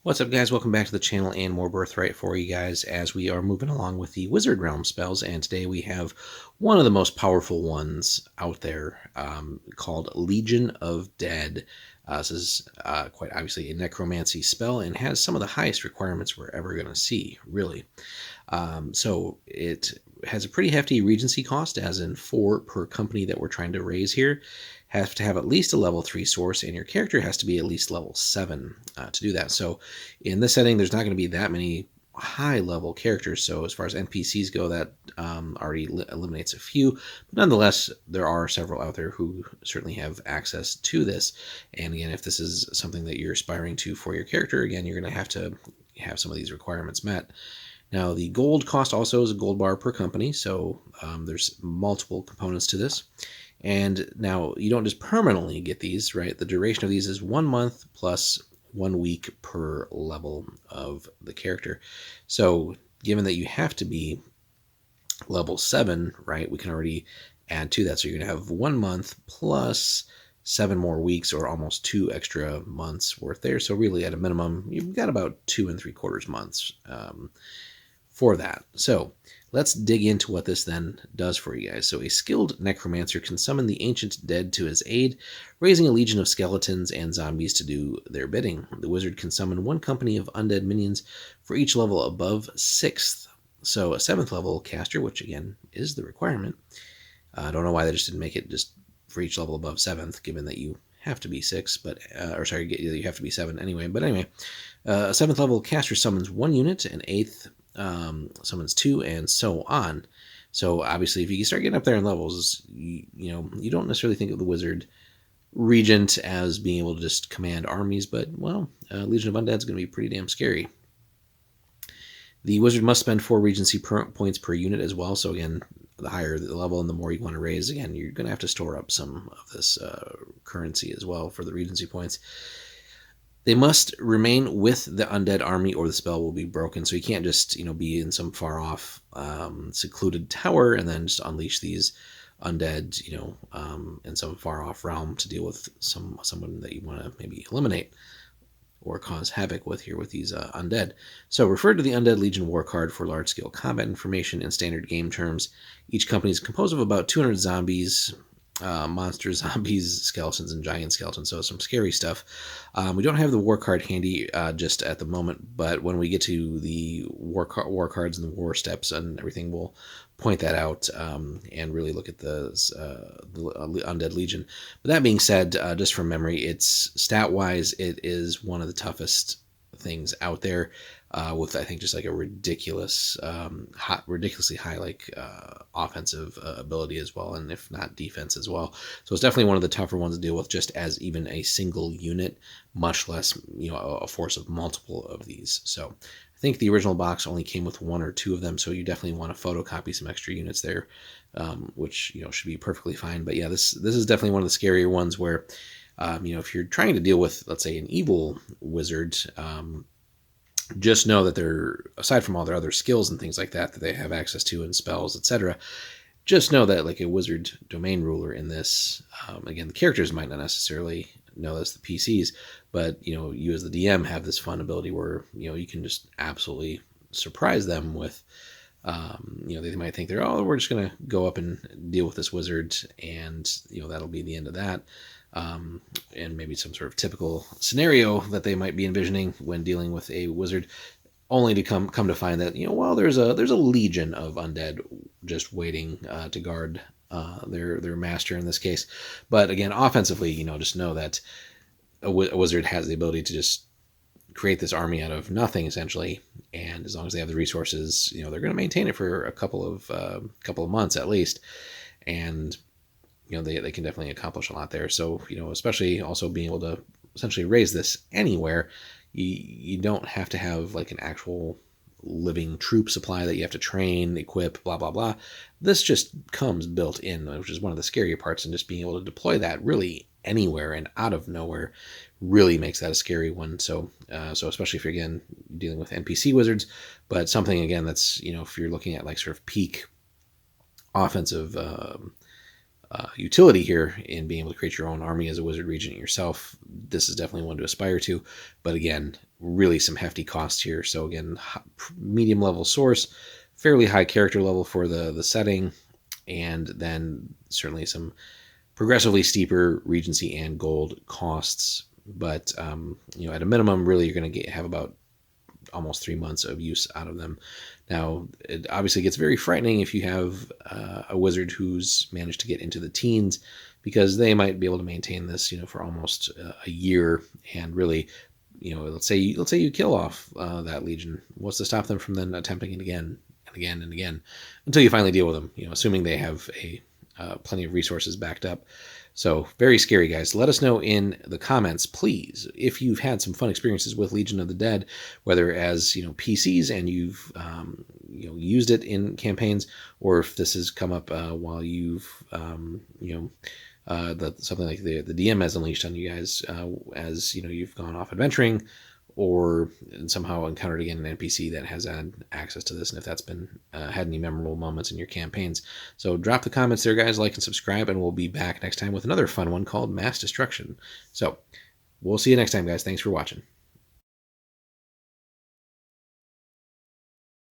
What's up, guys? Welcome back to the channel and more Birthright for you guys as we are moving along with the Wizard Realm spells. And today we have one of the most powerful ones out there called Legion of Dead. This is quite obviously a necromancy spell and has some of the highest requirements we're ever going to see, really. So it has a pretty hefty regency cost, as in 4 per company that we're trying to raise here. Have to have at least a level 3 source, and your character has to be at least level 7 to do that. So in this setting, there's not going to be that many high-level characters. So as far as NPCs go, that already eliminates a few. But nonetheless, there are several out there who certainly have access to this. And again, if this is something that you're aspiring to for your character, again, you're going to have some of these requirements met. Now, the gold cost also is a gold bar per company, so there's multiple components to this. And now you don't just permanently get these, right? The duration of these is 1 month plus 1 week per level of the character. So given that you have to be level 7, right, we can already add to that. So you're going to have 1 month plus 7 more weeks, or almost 2 extra months worth there. So really, at a minimum, you've got about 2 3/4 months for that. So let's dig into what this then does for you guys. So a skilled necromancer can summon the ancient dead to his aid, raising a legion of skeletons and zombies to do their bidding. The wizard can summon 1 company of undead minions for each level above 6th. So a 7th level caster, which again is the requirement. I don't know why they just didn't make it just for each level above 7th, given that you have to be 6, but you have to be 7 anyway. But anyway, a 7th level caster summons 1 unit, an 8th summons 2, and so on. So obviously, if you start getting up there in levels, you don't necessarily think of the wizard regent as being able to just command armies, but well, Legion of Undead is going to be pretty damn scary. The wizard must spend 4 regency points per unit as well. So again, the higher the level and the more you want to raise, again, you're going to have to store up some of this currency as well for the regency points. They must remain with the undead army or the spell will be broken. So you can't just, be in some far off secluded tower and then just unleash these undead, in some far off realm to deal with someone that you want to maybe eliminate or cause havoc with here with these undead. So refer to the Undead Legion war card for large-scale combat information in standard game terms. Each company is composed of about 200 zombies, monster zombies, skeletons, and giant skeletons, so some scary stuff. We don't have the war card handy just at the moment, but when we get to the war cards and the war steps and everything, we'll point that out and really look at the Undead Legion. But that being said, just from memory, it's stat-wise, it is one of the toughest things out there, with I think just like a ridiculously high offensive ability as well, and if not defense as well. So it's definitely one of the tougher ones to deal with, just as even a single unit, much less a force of multiple of these. So I think the original box only came with 1 or 2 of them, so you definitely want to photocopy some extra units there, which should be perfectly fine. But yeah, this is definitely one of the scarier ones where if you're trying to deal with, let's say, an evil wizard, just know that they're, aside from all their other skills and things like that they have access to and spells, etc., just know that like a wizard domain ruler in this, again, the characters might not necessarily know this, the PCs, but you as the DM have this fun ability where you can just absolutely surprise them with they might think we're just going to go up and deal with this wizard, and that'll be the end of that. And maybe some sort of typical scenario that they might be envisioning when dealing with a wizard, only to come to find that there's a legion of undead just waiting to guard their master in this case. But again, offensively, just know that a wizard has the ability to just create this army out of nothing essentially, and as long as they have the resources, they're going to maintain it for a couple of months at least, and they can definitely accomplish a lot there. So, especially also being able to essentially raise this anywhere, you don't have to have like an actual living troop supply that you have to train, equip, blah, blah, blah. This just comes built in, which is one of the scarier parts, and just being able to deploy that really anywhere and out of nowhere really makes that a scary one. So, especially if you're, again, dealing with NPC wizards, but something, again, that's, if you're looking at like sort of peak offensive utility here in being able to create your own army as a wizard regent yourself, this is definitely one to aspire to. But again, really some hefty costs here. So again, medium level source, fairly high character level for the setting, and then certainly some progressively steeper regency and gold costs. But at a minimum, really, you're going to have about almost 3 months of use out of them. Now, it obviously gets very frightening if you have a wizard who's managed to get into the teens, because they might be able to maintain this, for almost a year. And really, let's say you kill off that legion. What's to stop them from then attempting it again and again and again until you finally deal with them? Assuming they have plenty of resources backed up. So very scary, guys. Let us know in the comments, please, if you've had some fun experiences with Legion of the Dead, whether as PCs and you've used it in campaigns, or if this has come up while you've something like the DM has unleashed on you guys as you've gone off adventuring, or somehow encountered again an NPC that has had access to this, and if that's been had any memorable moments in your campaigns. So drop the comments there, guys, like and subscribe, and we'll be back next time with another fun one called Mass Destruction. So we'll see you next time, guys. Thanks for watching.